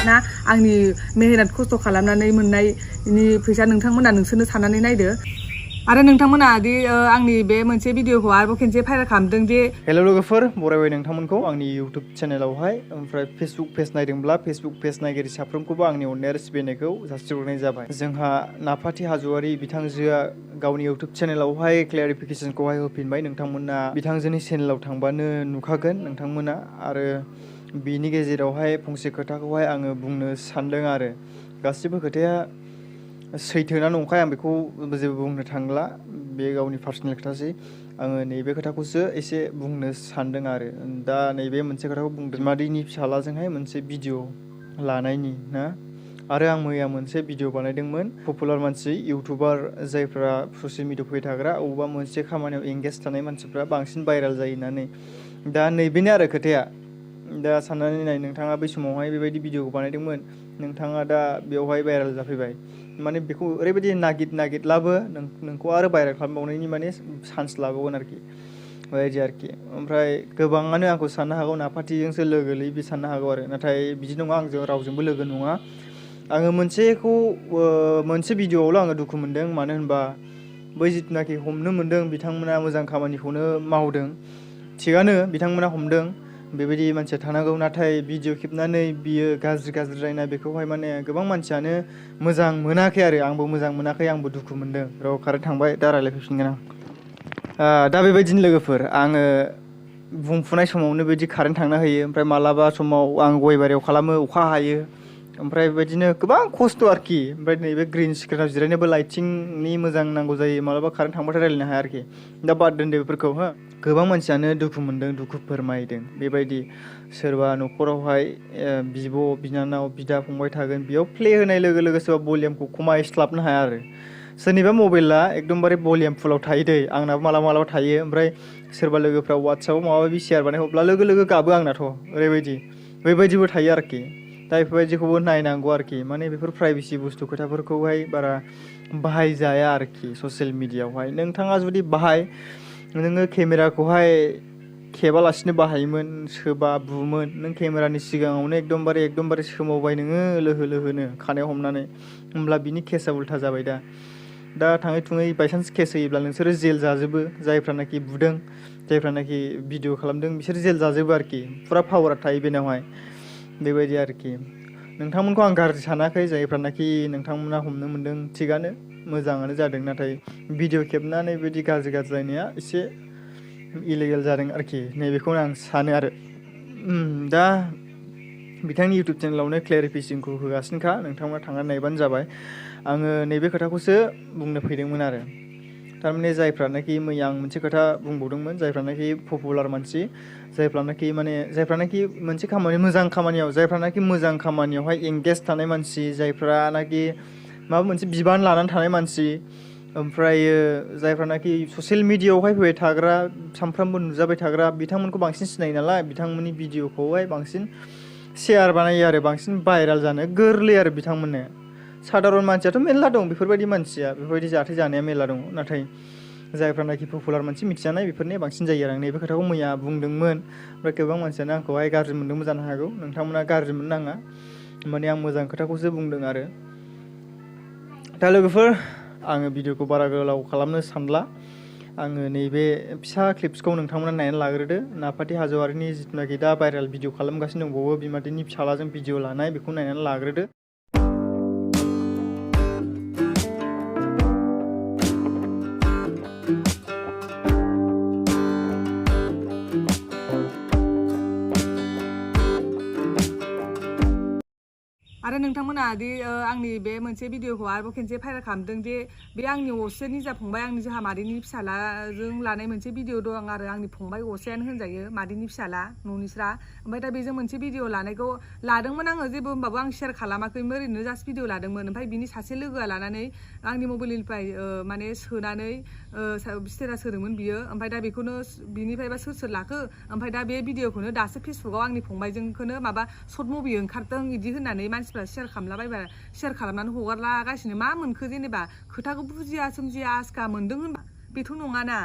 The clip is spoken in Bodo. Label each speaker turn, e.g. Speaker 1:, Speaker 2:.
Speaker 1: ना आंनि मेहनत खस्थ' खालामनानै मोननायनि फैसा नोंथांमोना नोंसोरनो साननानै नायदो आरो नोंथांमोना दि आंनि बे मोनसे भिडिअखौ आरोबाव खेनसे भाइरेल खालामदों दि
Speaker 2: हेल' लोगोफोर बरायबाय नोंथांमोनखौ आंनि इउटुब चेनेलावहाय ओमफ्राय फेसबुक पेज नायदोंब्ला फेसबुक पेज नायगिरि साफ्रोमखौबो आंनि अननाय आरो सिबिनायखौ जासिहरनाय जाबाय। जोंहा नाफाथि हाज'वारि बिथांजोआ गावनि इउटुब चेनेलावहाय क्लियारिफिकेसनखौहाय होफिनबाय। नोंथांमोना बिथांजोनि चेनेलाव थांबानो नुखागोन नोंथांमोना आरो बिनि गेजेरावहाय फंसे खोथाखौहाय आङो बुंनो सानदों आरो गासिबो खोथाया सैथोना नंखाय आं बेखौ जेबो बुंनो थांला, बे गावनि पार्सनेल खोथासै। आङो नैबे खोथाखौसो एसे बुंनो सानदों आरो दा नैबे मोनसे खोथाखौ बुंदों बिमादैनि फिसालाजोंहाय मोनसे भिडिअ लानायनि ना आरो आं मैया मोनसे भिडिअ बानायदोंमोन पपुलार मानसि इउटुबार जायफ्रा ससियेल मिडियाआव फैबाय थाग्रा अबेबा मोनसे खामानियाव एंगेज थानाय मानसिफ्रा बांसिन भाइरेल जायो होननानै। दा नैबेनो आरो खोथाया। दा साननानै नाय नोंथाङा बै समावहाय बेबायदि भिडिअखौ बानायदोंमोन, नोंथाङा दा बेवहाय भाइरेल जाफैबाय, माने बेखौ ओरैबायदि नागिरलाबो नोंखौ आरो भाइरेल खालामबावनायनि माने चान्स लाबावगोन आरोखि बेबायदि आरोखि। ओमफ्राय गोबाङानो आंखौ साननो हागौ नाफाथिजोंसो लोगोलै बे साननो हागौ आरो, नाथाय बिदि नङा, आंजों रावजोंबो लोगो नङा। आङो मोनसे भिडिअआवल' आङो दुखु मोनदों, मानो होनबा बै जिथुनाखि हमनो मोनदों बिथांमोना मोजां खामानिखौनो मावदों, थिगानो बिथांमोना हमदों, बेबायदि मानसिया थानांगौ। नाथाय भिडिअ खेबनानै बियो गाज्रि रायना बेखौहाय माने गोबां मानसियानो मोजां मोनाखै आरो आंबो मोजां मोनाखै, आंबो दुखु मोनदों। र' कारेन्ट थांबाय, दा रायलायफैफिनगोन आं। दा बेबायदिनो लोगोफोर आङो बुंफुनाय समावनो बिदि कारेन्ट थांना होयो, ओमफ्राय मालाबा समाव आं गय बारियाव खालामो अखा हायो, ओमफ्राय बेबायदिनो गोबां खस्थ' आरोखि। ओमफ्राय नैबे ग्रिन स्क्रिनाव जिरायनोबो लाइटिंनि मोजां नांगौ जायो, मालाबा कारेन्ट थांबाथाय रायलायनो हाया आरोखि। दा बाद दोनदो बेफोरखौ हो। गोबां मानसियानो दुखु मोनदों, दुखु फोरमायदों बेबायदि। सोरबा न'खरावहाय बिब' बिनानाव बिदा फंबाय थागोन, बेयाव प्ले होनाय लोगो लोगो सोरबा भलिउमखौ खमायस्लाबनो हाया आरो सोरनिबा मबाइला एकदमबारे भलिउम फुलाव थायो दै, आंनाबो मालाबा थायो। ओमफ्राय सोरबा लोगोफ्रा वाट्सआपाव माबा माबि शेयार बानायहरब्ला लोगो लोगो गाबो आंनाथ' ओरैबायदि, बेबायदिबो थायो आरोखि। दा बेफोरबायदिखौबो नायनांगौ आरोखि, माने बेफोर प्राइभेसि बुस्थु खोथाफोरखौहाय बारा बाहायजाया आरोखि ससियेल मिडियाआवहाय। नोंथाङा जुदि नोङो केमेराखौहाय खेबालासिनो बाहायोमोन, सोबा बुमोन, नों केमेरानि सिगाङावनो एकदमबारे सोमावबाय नोङो लोहो लोहोनो खानायाव हमनानै, होमब्ला बिनि केसा उल्था जाबाय। दा थाङै थुङै बायसान्स केस होयोब्ला नोंसोरो जेल जाजोबो, जायफ्रानाखि बुदों, जायफ्रानाखि भिडिअ खालामदों बिसोर जेल जाजोबो आरोखि, फुरा पावार थायो बेनावहाय, बेबायदि आरोखि। नोंथांमोनखौ आं गाज्रि सानाखै, जायफ्रानाखि नोंथांमोना हमनो मोनदों थिगानो, मोजाङानो जादों। नाथाय भिडिअ खेबनानै बेबायदि गाज्रि रायनाया एसे इलिगेल जादों आरोखि, नैबेखौनो आं सानो आरो। दा बिथांनि इउटुब चेनेलावनो क्लियारिफिकेसनखौ होगासिनोखा, नोंथांमोना थांनानै नायबानो जाबाय। आङो नैबे खोथाखौसो बुंनो फैदोंमोन आरो थारमाने जायफ्रानाखि मैया आं मोनसे खोथा बुंबावदोंमोन, जायफ्रानाखि पपुलार मानसि, जायफ्रानाखि मोनसे मोजां खामानियाव, जायफ्रानाखि मोजां खामानियावहाय एंगेज थानाय मानसि, जायफ्रानाखि माबा मोनसे बिबान लानानै थानाय मानसि, ओमफ्रायो जायफ्रानाखि ससियेल मिडियाआवहाय फैबाय थाग्रा, सानफ्रामबो नुजाबाय थाग्रा, बिथांमोनखौ बांसिन सिनायो नालाय, बिथांमोननि भिडिअखौहाय बांसिन शेयार बानायो आरो बांसिन भाइरेल जानो गोरलै आरो बिथांमोननो। सादारन मानसियाथ' मेरला दं, बेफोरबायदि मानसिया, बेफोरबायदि जाथाय जानाया मेरला दङ। नाथाय जायफ्रानाखि पपुलार मानसि मिथिजानाय, बेफोरनि बांसिन जायो आरो। आं नैबे खोथाखौ मैया बुंदोंमोन, ओमफ्राय गोबां मानसियानो आंखौहाय गाज्रि मोनदोंबो जानो हागौ। नोंथांमोना गाज्रि मोननो नाङा, माने आं मोजां खोथाखौसो बुंदों आरो। दा लोगोफोर आङो भिडिअखौ बारा गोलाव खालामनो सानला, आङो नैबे फिसा क्लिप्सखौ नोंथांमोना नायनानै लाग्रोदो। नाफाथि हाज'वारिनि जिथुनाखि दा भाइरेल भिडिअ खालामगासिनो दंबावो, बिमादैनि फिसालाजों भिडिअ लानाय, बेखौ नायनानै लाग्रोदो।
Speaker 1: आरो नोंथांमोना दि आंनि बे मोनसे भिडिअखौ आरोबाव खेनसे भाइरेल खालामदों दि बे आंनि असे निजा फंबाय, आंनि जोंहा मादैनि फिसालाजों लानाय मोनसे भिडिअ दं आरो आंनि फंबाय असेयानो होनजायो, मादैनि फिसाला न'निस्रा। ओमफ्राय दा बेजों मोनसे भिडिअ लानायखौ लादोंमोन आङो, जेबो होमबाबो आं शेयार खालामाखैमोन, ओरैनो जास्ट भिडिअ लादोंमोन। ओमफ्राय बिनि सासे लोगोआ लानानै आंनि मबाइलनिफ्राय माने सोनानै स्टेटास होदोंमोन बियो। ओमफ्राय दा बेखौनो बिनिफ्रायबा सोर लाखो, ओमफ्राय दा बे भिडिअखौनो दासो फेसबुकाव आंनि फंबायजोंखौनो माबा सर्ट मुभि ओंखारदों बिदि होननानै मानसिफ्रा शेयार खालामलाबायबा, शेयार खालामनानै हगारलागासिनो। मा मोनखो जेनेबा, खोथाखौ बुजिया सोमजिया आसखा मोनदों होनबा बेथ' नङाना।